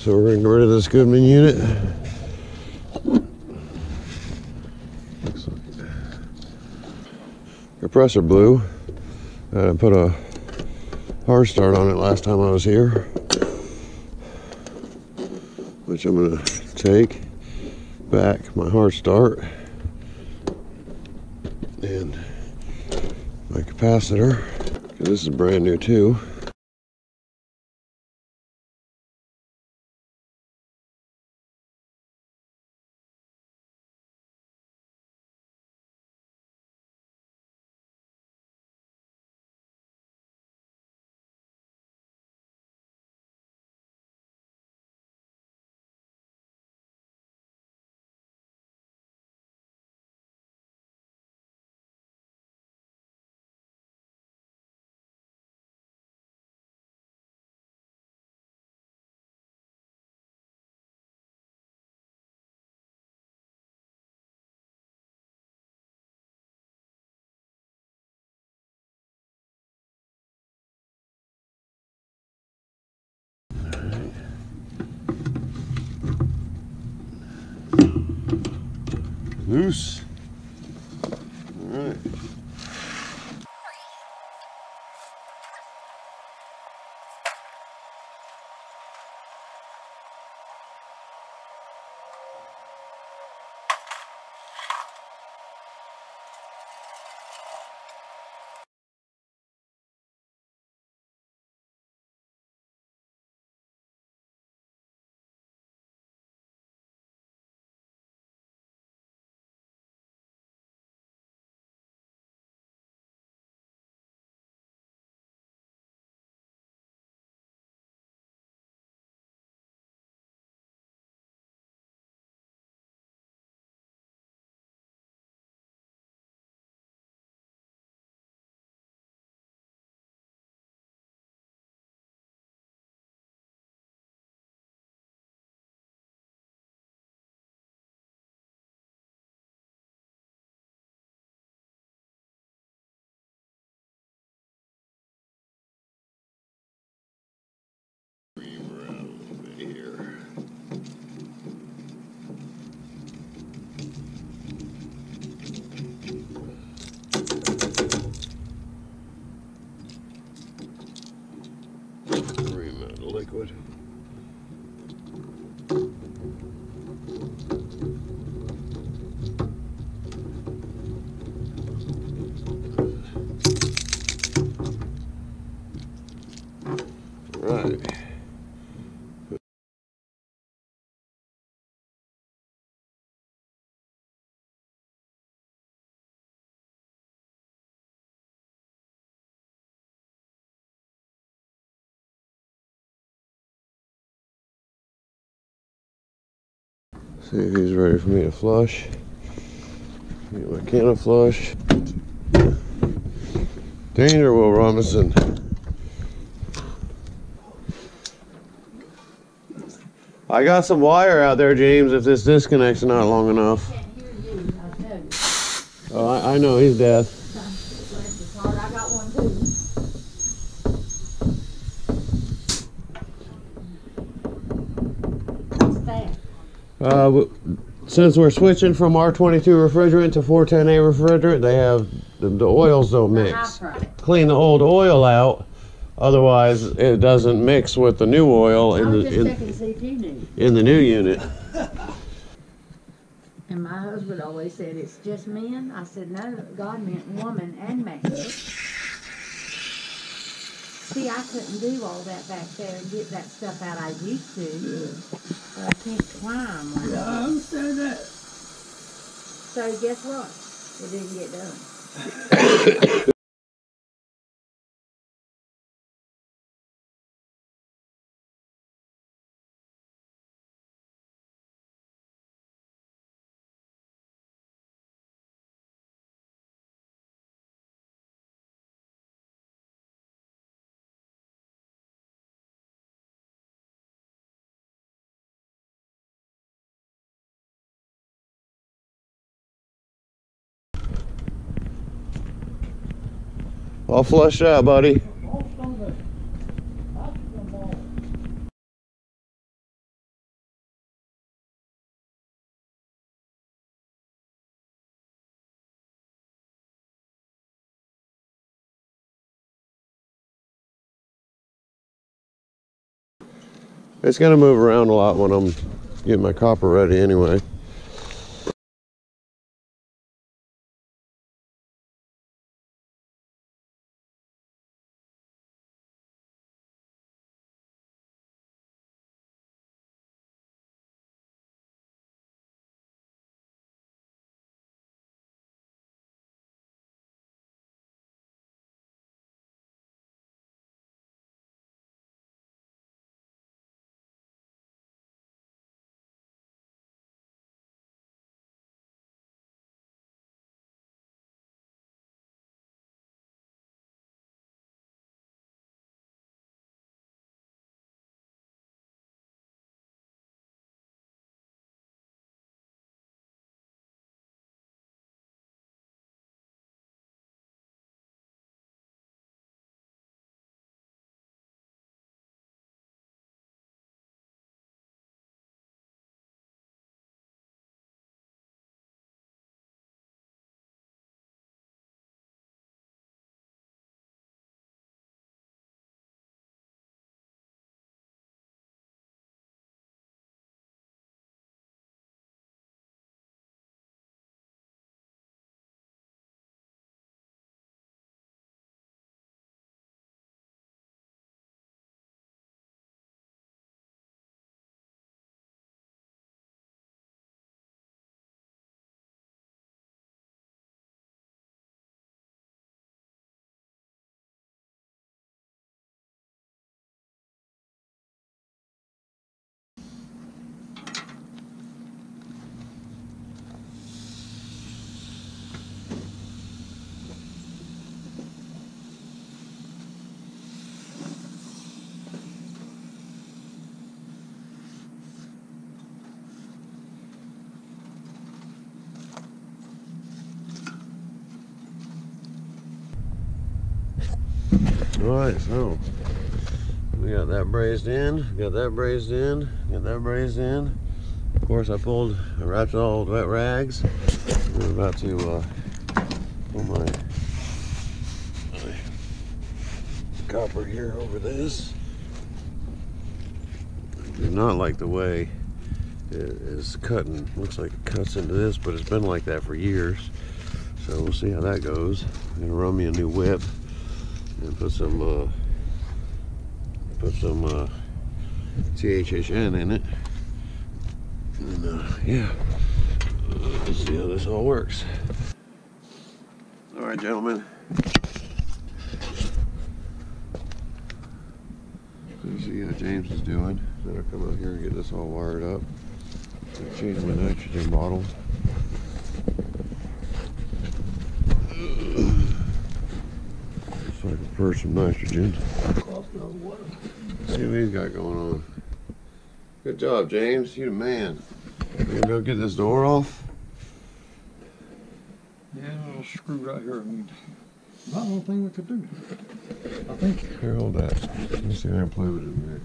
So we're going to get rid of this Goodman unit. Looks like that. Compressor blew. I put a hard start on it last time I was here, which I'm going to take back my hard start and my capacitor, because this is brand new too. Loose. All right. Liquid. Right. See if he's ready for me to flush. Get my can of flush. Danger, Will Robinson. I got some wire out there, James, if this disconnect's not long enough. Oh, I know, he's deaf. I got one too. Since we're switching from R22 refrigerant to 410A refrigerant, they have the oils don't mix. Clean the old oil out, otherwise it doesn't mix with the new oil in the new unit. And my husband always said, it's just men. I said, no, God meant woman and man. See, I couldn't do all that back there and get that stuff out I used to. I can't climb like that. I understand that. So guess what? It didn't get done. All flushed out, buddy. It's gonna move around a lot when I'm getting my copper ready anyway. Alright, so we got that brazed in, got that brazed in, got that brazed in. Of course, I wrapped all the wet rags. We're about to put my copper here over this. I do not like the way it is cutting. Looks like it cuts into this, but it's been like that for years. So we'll see how that goes. I'm gonna run me a new whip and put some THHN in it. And yeah, let's see how this all works. All right, gentlemen. Let's see how James is doing. Then I'll come out here and get this all wired up. Change my nitrogen bottle. So I can pour some nitrogen. See what he's got going on. Good job, James. You the man. You gonna go get this door off? Yeah, a little screw right here. I mean, not the only thing we could do. I think. Here, hold that. Let me see if I can play with it a minute.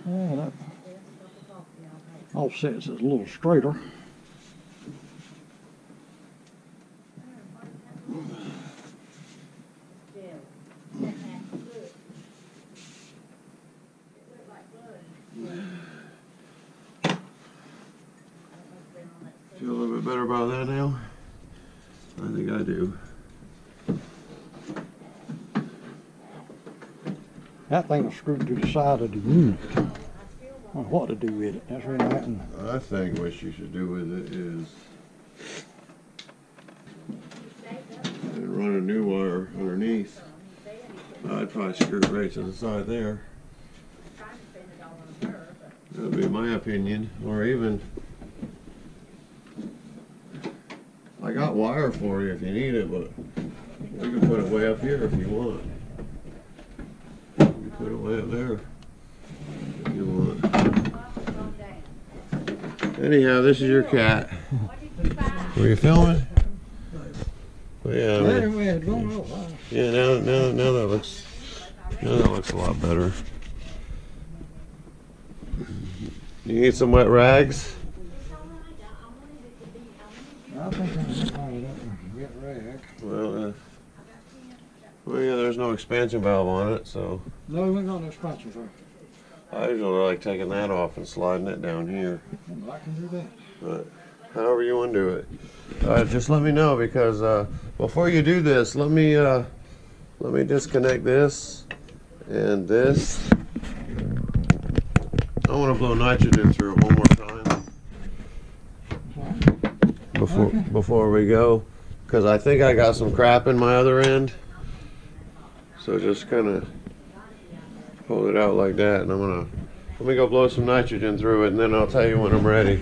Yeah, that offsets is a little straighter. Feel a little bit better about that now? I think I do. That thing was screwed to the side of the unit. I don't know what to do with it. That's really happened. I think what you should do with it is run a new wire underneath. I'd probably screw it right to the side there. That'd be my opinion. Or even, I got wire for you if you need it, but we can put it way up here if you want. Put it way up there if you want. Anyhow, this is your cat. Were you filming? Well, yeah, I mean, yeah. Now that looks a lot better. You need some wet rags? I think I'm just going to get rag. Well, yeah, there's no expansion valve on it, so. No, we ain't got no expansion for it. I usually like taking that off and sliding it down here. I can do that. But however you want to do it. Just let me know, because before you do this, let me disconnect this and this. I want to blow nitrogen through it one more time before we go, because I think I got some crap in my other end. So just kind of hold it out like that, and let me go blow some nitrogen through it, and then I'll tell you when I'm ready.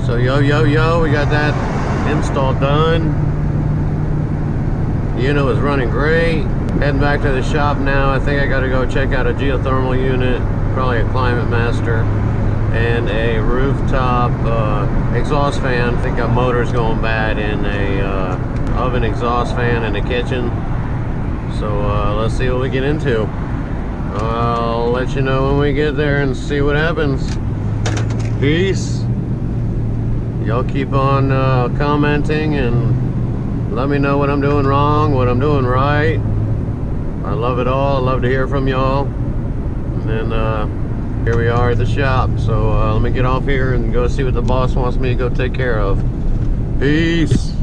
So yo, we got that install done. The unit was running great. Heading back to the shop now. I think I gotta go check out a geothermal unit, probably a Climate Master, and a rooftop exhaust fan. I think a motor's going bad in a oven exhaust fan in the kitchen. So let's see what we get into. I'll let you know when we get there and see what happens. Peace. Y'all keep on commenting and let me know what I'm doing wrong, what I'm doing right. I love it all. I love to hear from y'all. And then here we are at the shop. So let me get off here and go see what the boss wants me to go take care of. Peace.